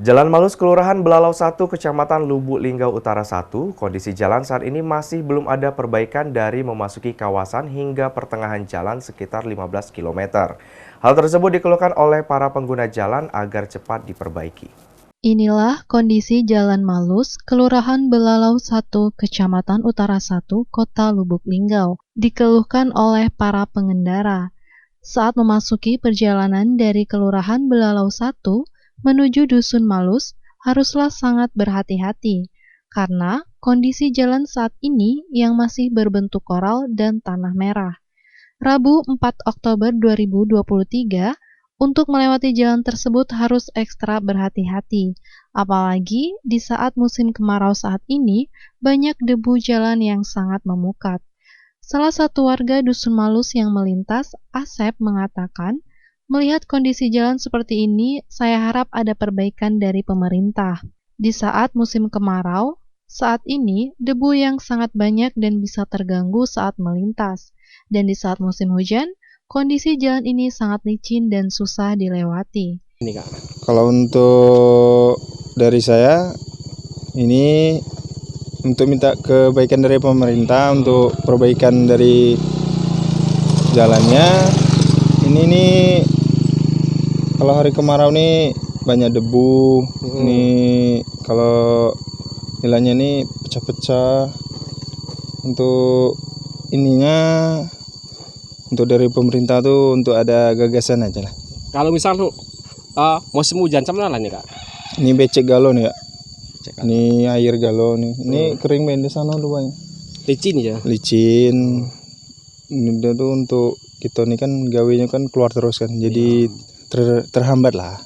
Jalan Malus, Kelurahan Belalau 1, Kecamatan Lubuk Linggau Utara 1, kondisi jalan saat ini masih belum ada perbaikan dari memasuki kawasan hingga pertengahan jalan sekitar 15 km. Hal tersebut dikeluhkan oleh para pengguna jalan agar cepat diperbaiki. Inilah kondisi Jalan Malus, Kelurahan Belalau 1, Kecamatan Utara 1, Kota Lubuk Linggau, dikeluhkan oleh para pengendara. Saat memasuki perjalanan dari Kelurahan Belalau 1 menuju Dusun Malus, haruslah sangat berhati-hati, karena kondisi jalan saat ini yang masih berbentuk koral dan tanah merah. Rabu 4 Oktober 2023, untuk melewati jalan tersebut harus ekstra berhati-hati, apalagi di saat musim kemarau saat ini banyak debu jalan yang sangat memukat. Salah satu warga Dusun Malus yang melintas, Asep, mengatakan, melihat kondisi jalan seperti ini, saya harap ada perbaikan dari pemerintah. Di saat musim kemarau, saat ini debu yang sangat banyak dan bisa terganggu saat melintas. Dan di saat musim hujan, kondisi jalan ini sangat licin dan susah dilewati. Ini Kak. Kalau untuk dari saya, ini untuk minta kebaikan dari pemerintah untuk perbaikan dari jalannya. Ini nih kalau hari kemarau nih banyak debu. Nih kalau jalannya nih pecah-pecah. Untuk ininya untuk dari pemerintah tuh untuk ada gagasan aja lah. Kalau misal tuh musim hujan sama lah nih Kak. Ini becek galon ya. Ini air galon nih. Ini kering main di sana tuh banyak. Licin ya. Licin. Ini tuh untuk kita nih kan gawenya kan keluar terus kan. Jadi terhambat lah.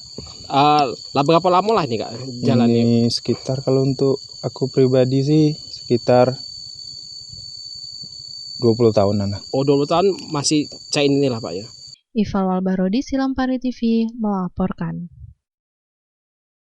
Lah berapa lama lah nih Kak jalan ini? Ini sekitar kalau untuk aku pribadi sih sekitar 20 tahunan lah. Oh 20 tahun masih cain ini lah Pak ya. Ifal Walbarodi, Silampari TV, melaporkan.